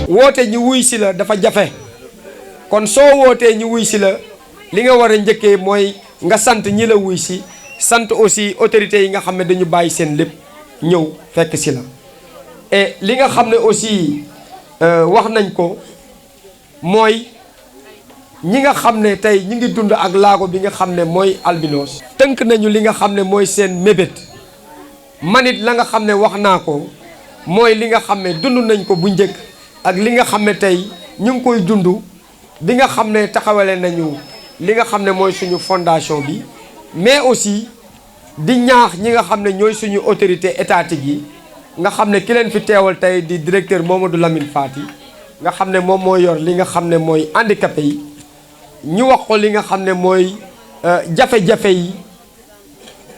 woote ñu wuy si la dafa jafe kon soo wootee ñu wuy si la li nga war a njëkkee mooy nga sant ñi la wuy si sant aussi autorités yi nga xam ne dañu bàyyi seen lépp ñëw fekk si la et li nga xam ne aussi wax nañ ko mooy ñi nga xam ne tey ñi ngi dund ak laago bi nga xam ne mooy albinos tënk nañu li nga xam ne mooy seen mébét manit la nga xam ne wax naa ko mooy li nga xam ne dund nañ ko bu njëkk ak li nga xam ne tey ñu ngi koy dund bi nga xam ne taxawale nañu li nga xam ne mooy suñu fondation bi mais aussi di ñaax ñi nga xam ne ñooy suñu autorité étatique yi nga xam ne ki leen fi teewal tey di directeur Mamadou Lamine Fati nga xam ne moom moo yor li nga xam ne mooy handicapé yi ñu wax ko li nga xam ne mooy jafe-jafe yi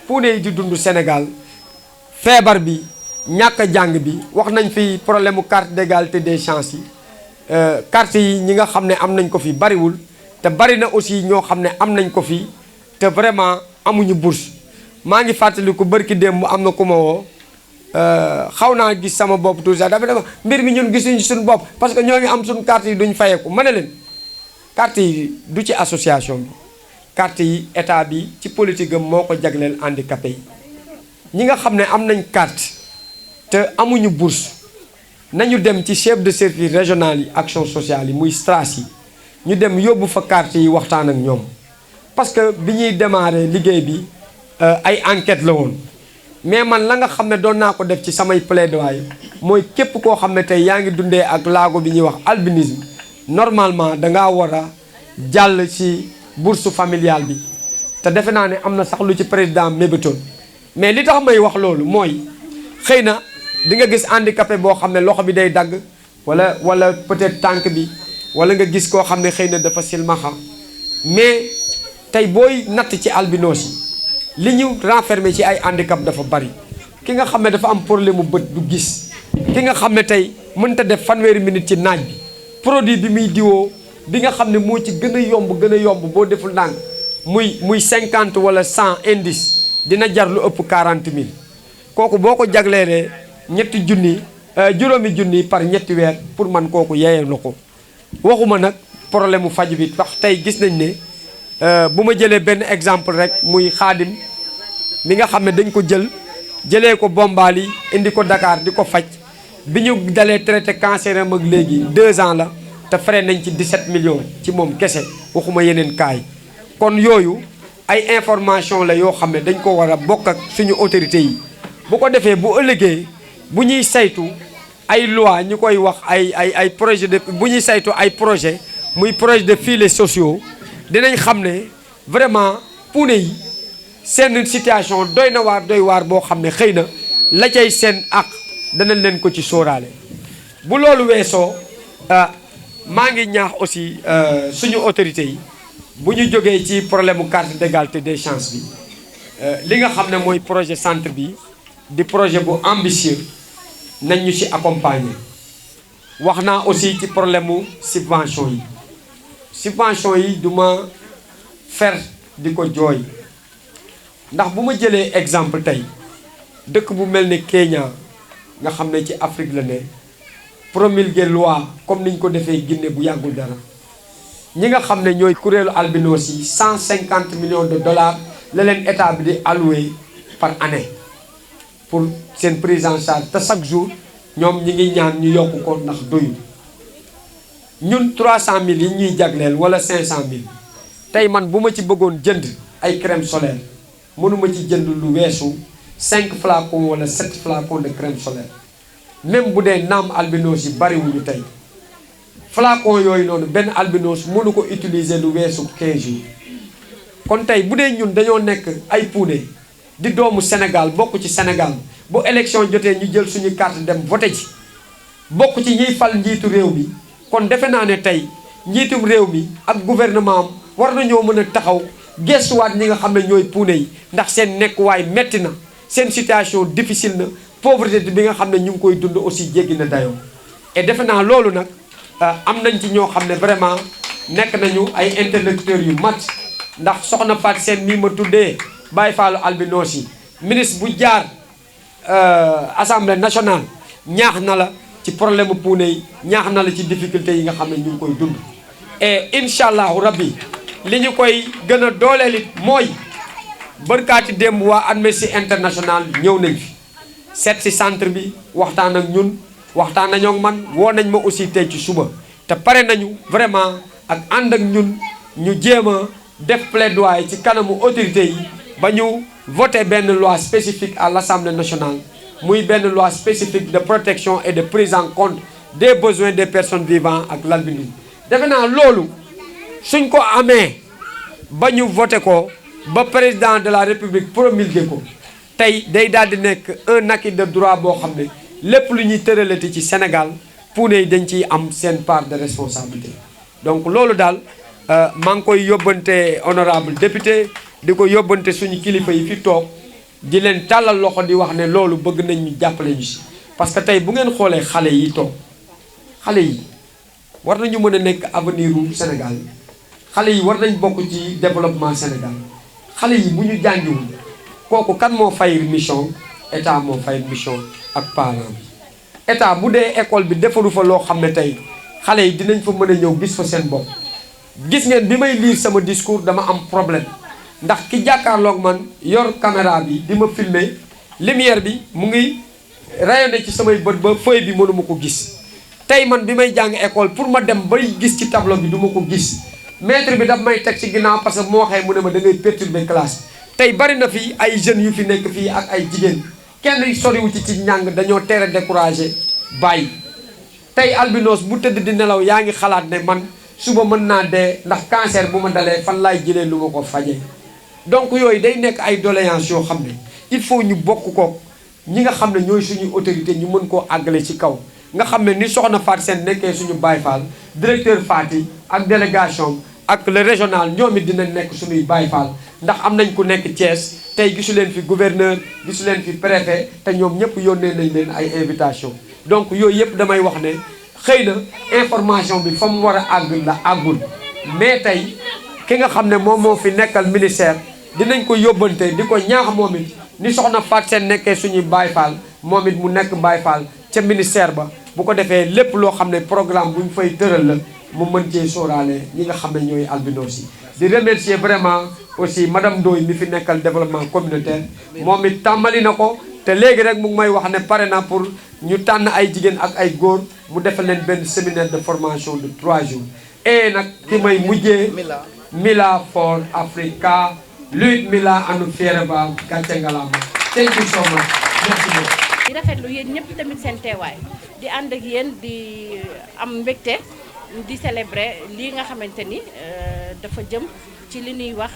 puune yi di dund Sénégal feebar bi ñàkk a jàng bi wax nañ fi problème mu carte d'égalité des chances yi carte yi ñi nga xam ne am nañ ko fi bariwul te bari na aussi ñoo xam ne am nañ ko fi te vraiment amuñu bourse maa ngi fàttaliku barki démb am na ku ma woo xaw naa gis sama bopp tout ça dafa mbir mi ñun gisuñu suñu bopp parce que ñoo ngi am suñu carte yi duñ fayeeku ma ne leen carte yi du ci association bi carte yi état bi ci politique am moo ko jagleel handicapé yi ñi nga xam ne am nañ carte te amuñu bourse nañu dem ci chef de service régional yi action sociale yi muy STRAS yi ñu dem yóbbu fa carte yi waxtaan ak ñoom parce que bi ñuy démarrer liggéey bi ay enquête la woon mais man la nga xam ne doon naa ko def ci samay plaidoyer mooy képp koo xam ne tey yaa ngi dundee ak laago bi ñuy wax albinisme normalement dangaa war a jàll ci bourse familiale bi te defe naa ne am na sax lu ci président mébétoon mais li tax may wax loolu mooy xëy na di nga gis handicapé boo xam ne loxo bi day dagg wala peut-être tànk bi wala nga gis koo xam ne xëy na dafa silmaxa mais tey booy natt ci albinos yi li ñu renfermé ci ay handicap dafa bari ki nga xam ne dafa am problème mu bët du gis ki nga xam ne tey mënta def fanweeri minute ci naaj bi produit bi muy diwoo bi nga xam ne moo ci gën a yomb boo deful ndànk muy 50 wala 100 indice dina jar lu ëpp 40 000 kooku boo ko jagleelee juróomi junni par ñetti weer pour man kooku yeyee na ko waxuma nag problème mu faj bi wax tey gis nañ ne bu ma jëlee benn exemple rek muy xaadim mi nga xam ne dañ ko jëlee ko Bombali indi ko Dakar di ko faj bi ñu dalee traité cancer am ak léegi 2 ans la te frais nañ ci 17 millions ci moom kese waxuma yeneen kaay kon yooyu ay information la yoo xam ne dañ ko war a bokk ak suñu autorités yi bu ko defee bu ëllëgee bu ñuy saytu ay loi ñu koy wax ay projet de bu ñuy saytu ay projet muy projet de filets sociaux dinañ xam ne vraiment puune yi seen situation doy waar boo xam ne xëy na la cay seen ak danañ leen ko ci sóoraale bu loolu weesoo maa ngi ñaax aussi suñu autorités yi bu ñu jógee ci problème mu carte d'égalité des chances bi li nga xam ne mooy projet centre bi di projet bu ambitieux nañ ñu ci accompagner wax naa aussi ci problème mu subvention yi du ma fer di ko jooy ndax bu ma jëlee exemple tey dëkk bu mel ne Kenya nga xam ne ci Afrique la ne promulguer loi comme niñ ko defee Guinée bu yàggul dara ñi nga xam ne ñooy kuréelu albinos yi 150 millions de dollars la leen état bi di alloué par année pour seen prise en charge te chaque jour ñoom ñi ngi ñaan ñu yokk ko ndax doyul ñun 300 000 yi ñuy jagleel wala 500 000 tey man bu ma ci bëggoon jënd ay crème solaire mënuma ci jënd lu weesu 5 flacons wala 7 flacons de crème solaire même bu dee naam albinos yi bariwuñu tey flacon yooyu noonu benn albinos mënu ko utiliser lu weesu 15 jours kon tey bu dee ñun dañoo nekk ay puune di doomu Sénégal bokk ci Sénégal bu élection jotee ñu jël suñu carte dem voté ci bokk ci ñiy fal njiitu réew mi kon defe naa ne tey njiitum réew mi ak gouvernement am war nañoo mën a taxaw gestuwaat ñi nga xam ne ñooy puune yi ndax seen nekkuwaay metti na seen situation difficile na pauvreté bi nga xam ne ñu ngi koy dund aussi jéggi na dayoo et defe naa loolu nag am nañ ci ñoo xam ne vraiment nekk nañu ay interlocuteurs yu mat ndax soxna Fatou Sène mii ma tuddee Baye Fallou albinos yi ministre bu jaar assemblée nationale ñaax na la ci problème mu puune yi ñaax na la ci difficulté yi nga xam ne ñu ngi koy dund. et incha allahu rabbi li ñu koy gën a dooleel it mooy bërkaati démb waa Amnesty International ñëw nañ fi seet si centre bi waxtaan ak ñun waxtaan nañoo ak man woo nañ ma aussi tey ci suba te pare nañu vraiment ak ànd ak ñun ñu jéem a def plaidoyer ci kanamu autorité yi ba ñu voté benn loi spécifique à l'Assemblée nationale muy benn loi spécifique de protection et de prise en compte des besoins des personnes vivant ak l'albinisme. defe naa loolu suñ ko amee ba ñu voté ko ba président de la république promulgué ko tey day daal di nekk un acquis de droit boo xam ne lépp lu ñuy tëralati ci Sénégal puune yi dañ ciy am seen part de responsabilité. donc loolu daal maa ngi koy yóbbante honorable député di ko yóbbante suñu kilifa yi fi toog di leen tàllal loxo di wax ne loolu bëgg nañ ñu jàppale ñu si. parce que tey bu ngeen xoolee xale yi toog xale yi war nañu mën a nekk avenir u Sénégal xale yi war nañ bokk ci développement Sénégal xale yi bu ñu jàngiwul kooku kan moo fay mission état moo fay mission ak parent bi. état bu dee école bi defaru fa loo xam ne tey xale yi dinañ fa mën a ñëw gis fa seen bopp. gis ngeen bi may lire sama discours dama am problème ndax ki jàkkaarloog man yor caméra bi di ma filmer lumière bi mu ngi rayonné ci samay bët ba feuille bi mënuma ko gis. tey man bi may jàng école pour ma dem bay gis ci tableau bi du ma ko gis maître bi daf may teg ci ginnaaw parce que moo waxee mu ne ma da ngay perturber classe. tey bari na fi ay jeunes yu fi nekk fii ak ay jigéen kenn soriwu ci njàng dañoo teel a découragé bàyyi. tey albinos bu tëdd di nelaw yaa ngi xalaat ne man suba mën naa dee ndax cancer bu ma dalee fan laay jëlee lu ma ko fajee. donc yooyu day nekk ay doléances yoo xam ne il faut ñu bokk ko ñi nga xam ne ñooy suñu autorité ñu mën koo àggale ci kaw. nga xam ne ni soxna Fatou Sène nekkee suñu Baye Fall directeur Fati ak délégation ak le régional ñoom it dinañ nekk suñuy Baye Fall ndax am nañ ku nekk Thiès tey gisu leen fi gouverneur gisu leen fi préfet te ñoom ñëpp yónnee nañ leen ay invitation. donc yooyu yëpp damay wax ne xëy na information bi fa mu war a àgg la àggul mais tey ki nga xam ne moom moo fi nekkal ministère dinañ ko yóbbante di ko ñaax moom it ni soxna Fatou Sène nekkee suñuy Baye Fall moom it mu nekk Baye Fall ca ministère ba bu ko defee lépp loo xam ne programme bu ñu fay tëral la mu mën cee sóoraale ñi nga xam ne ñooy albinos yi. di remercier vraiment aussi madame Ndoye mi fi nekkal développement communautaire moom it tàmbali na ko te léegi rek mu ngi may wax ne pare na pour ñu tànn ay jigéen ak ay góor mu defal leen benn séminaire de formation de 3 jours. et nag ki may mujjee Mila for Africa luit Mila anu fiereba gàcce ngalaama thank you so much merci beaucoup. di rafetlu yéen ñëpp tamit seen teewaay di ànd ak yéen di am mbégte di célébrer lii nga xamante ni dafa jëm ci li ñuy wax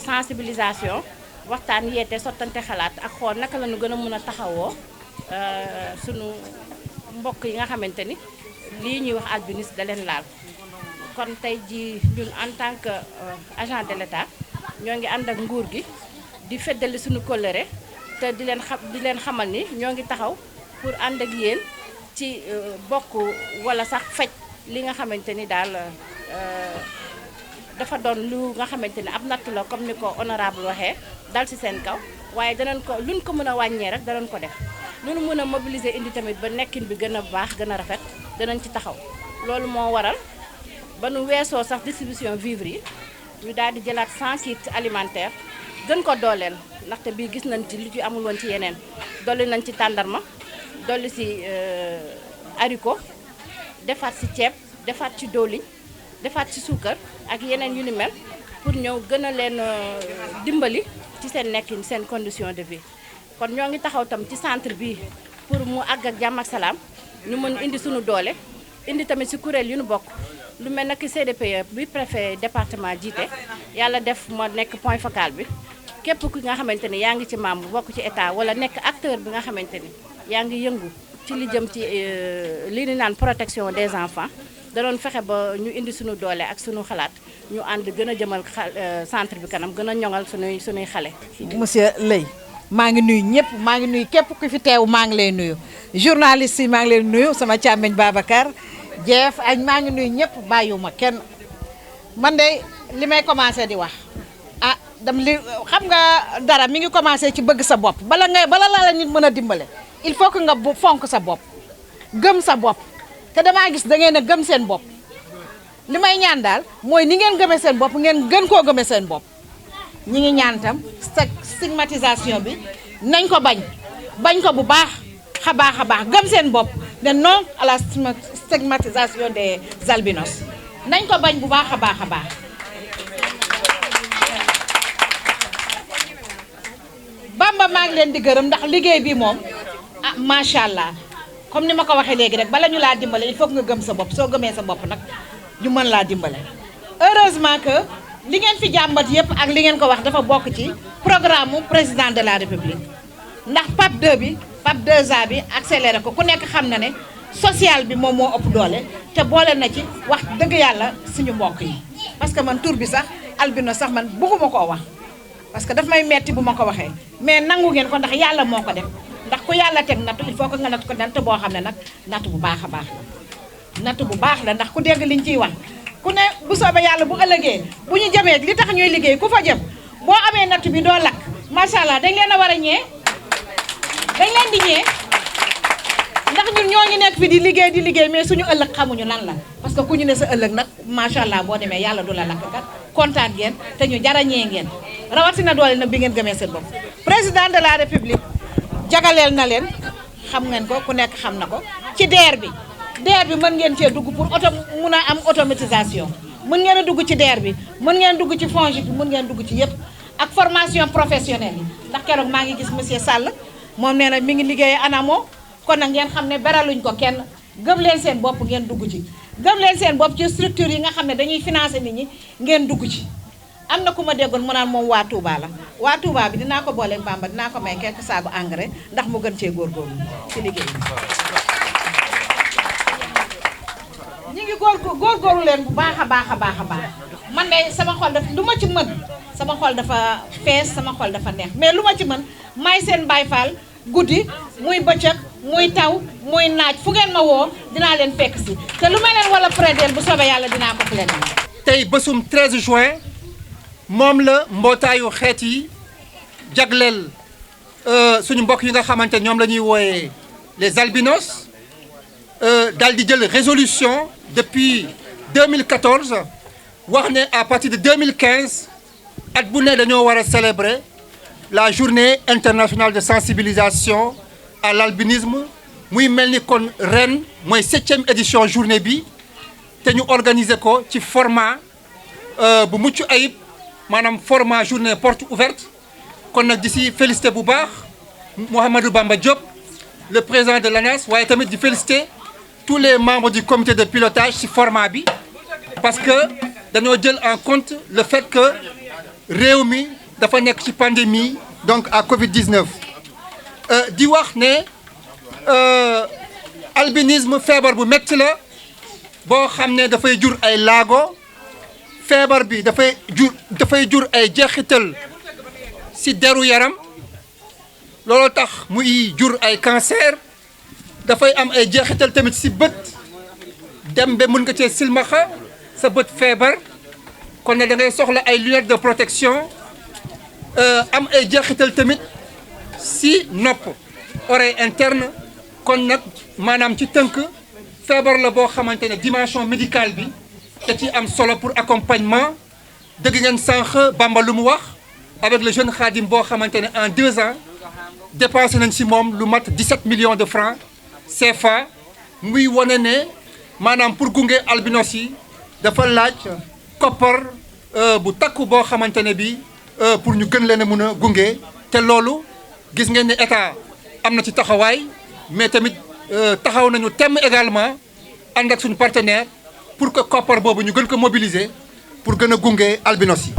sensibilisation waxtaan yeete sottante xalaat ak xool naka la ñu gën a mën a taxawoo sunu mbokk yi nga xamante ni lii ñuy wax albinisme da leen laal. kon tey ji ñun en tant que agent de l'État ñoo ngi ànd ak nguur gi di feddali suñu kóllëre te di leen xamal ni ñoo ngi taxaw pour ànd ak yéen ci bokk wala sax faj li nga xamante ni daal dafa doon lu nga xamante ni ab natt la comme ni ko honorable waxee dal ci seen kaw waaye danañ ko luñ ko mën a wàññee rek danañ ko def lu ñu mën a mobiliser indi tamit ba nekkin bi gën a baax gën a rafet danañ ci taxaw. loolu moo waral ba nu weesoo sax distribution vivres yi ñu daal di jëlaat 100 kits alimentaires gën ko dooleel ndaxte bii gis nañ ci lu ci amul woon ci yeneen dolli nañ ci tàndarma dolli ci haricot defaat ci ceeb defaat ci diwlin defaat ci suukar ak yeneen yu ni mel pour ñëw gën a leen dimbali ci seen nekkin seen condition de vie. kon ñoo ngi taxaw tam ci centre bi pour mu àgg ak jàmm ak salaam ñu mën indi suñu doole indi tamit ci kuréel yu ñu bokk lu mel nag CDPE bi préfet département jiite yàlla def ma nekk point focal bi képp ki nga xamante ni yaa ngi ci membre bokk ci état wala nekk acteur bi nga xamante ni yaa ngi yëngu ci li jëm ci li ni naan protection des enfants danoon fexe ba ñu indi suñu doole ak suñu xalaat ñu ànd gën a jëmal centre bi kanam gën a ñoŋal suñuy xale. monsieur Leye maa ngi nuyu ñëpp maa ngi nuyu képp ku fi teew maa ngi lay nuyu journaliste yi maa ngi leen nuyu sama càmmeñ Babacar jeef añ maa ngi nuyu ñëpp bàyyiwuma kenn man de li may commencé di wax dam li xam nga dara mi ngi commencé ci bëgg sa bopp bala la nit mën a dimbale il faut que nga fonk sa bopp gëm sa bopp te damaa gis da ngeen a gëm seen bopp li may ñaan daal mooy ni ngeen gëmee seen bopp ngeen gën koo gëmee seen bopp ñi ngi ñaan tam stigmatisation bi nañ ko bañ ko bu baax a baax gëm seen bopp ne non à la stigmatisation des albinos nañ ko bañ bu baax a baax. Bamba maa ngi leen di gërëm ndax liggéey bi moom macha allah comme ni ma ko waxee léegi rek bala ñu laa dimbale il faut que nga gëm sa bopp soo gëmee sa bopp nag ñu mën laa dimbale. heureusement que li ngeen fi jàmbat yëpp ak li ngeen ko wax dafa bokk ci programme mu président de la république ndax PAP 2 bi PAP 2A bi accéléré ko ku nekk xam na ne social bi moom moo ëpp doole te boole na ci wax dëgg yàlla suñu mbokk yi parce que man tur bi sax albino sax man bëgguma koo wax. parce que daf may metti bu ma ko waxee mais nangu ngeen ko ndax yàlla moo ko def ndax ku yàlla teg nattu il faut que nga natt ko natt boo xam ne nag natt bu baax a baax la natt bu baax la ndax ku dégg liñ ciy wax ku ne bu soobee yàlla bu ëllëgee bu ñu jëmee li tax ñuy liggéey ku fa jëm boo amee natt bi doo lakk macha allah dañ leen a war a ñee dañ leen di ñee ndax ñun ñoo ngi nekk fi di liggéey mais suñu ëllëg xamuñu lan la parce que ku ñu ne sa ëllëg nag macha allah boo demee yàlla du la lakk kat kontaan ngeen te ñu jarañee ngeen rawatina doole nag bi ngeen gëmee seen bopp président de la république jagaleel na leen xam ngeen ko ku nekk xam na ko ci DER bi mën ngeen cee dugg pour mun a am automatisation mën ngeen a dugg ci DER bi mën ngeen dugg ci FONGIP bi mën ngeen dugg ci yëpp ak formation professionnelle yi ndax keroog maa ngi gis monsieur Sall moom nee na mi ngi liggéey ANAMO kon nag ngeen xam ne beraluñ ko kenn gëm leen seen bopp ngeen dugg ci gëm leen seen bopp ci structure yi nga xam ne dañuy financer nit ñi ngeen dugg ci. am na ku ma déggoon mu naan moom waa Touba la waa Touba bi dinaa ko booleeg Bamba dinaa ko may quelques saagu engrais ndax mu gën cee góorgóorlu ci liggéey ñi ngi góorgóorlu leen bu baax a baax man de sama xol dafa lu ma ci mën sama xol dafa fees sama xol dafa neex mais lu ma ci mën may seen Baay Faal guddi muy bëccëg muy taw muy naaj fu ngeen ma woo dinaa leen fekk si te lu ma leen wala prédel bu soobee yàlla dinaa ko plaider. tey bésum 13 juin moom la mbootaayu xeet yi jagleel suñu mbokk yi nga xamante ñoom la ñuy wooyee les albinos daal di jël résolution depuis 2014 wax ne à partir de 2015 at bu ne dañoo war a célébrer la journée internationale de sensibilisation à l'albinisme muy mel ni kon ren mooy 7e édition journée bi te ñu organiser ko ci format bu mucc ayib maanaam format journée porte ouverte kon nag di si félicité bu baax Mouhamadou Bamba Diop le président de l'ANAS waaye tamit di félicité tous les membres du comité de pilotage ci format bi parce que dañoo jël en compte le fait que réew mi dafa nekk ci pandémie donc à Covid-19 di wax ne albinisme feebar bu metti la boo xam ne dafay jur ay laago feebar bi dafay jur ay jeexital ci deru yaram loolu tax muy jur ay cancer dafay am ay jeexital tamit ci bët dem ba mën nga cee silmaxa sa bët feebar kon ne da ngay soxla ay lunettes de protection am ay jeexital tamit ci nopp oreille interne kon nag maanaam ci tënk feebar la boo xamante ne dimension médicale bi te ci am solo pour accompagnement dëgg ngeen sànq Bamba lu mu wax avec le jeune Khadim boo xamante ne en 2 ans dépensé nañ ci moom lu mat 17 millions de francs CFA muy wane ne maanaam pour gunge albinos yi dafa laaj koppar bu takku boo xamante ne bi pour ñu gën leen a mun a gunge te loolu gis ngeen ne état am na ci taxawaay mais tamit taxaw nañu temm également ànd ak suñu partenaire pour que koppar boobu ñu gën ko mobiliser pour gën a gunge albinos yi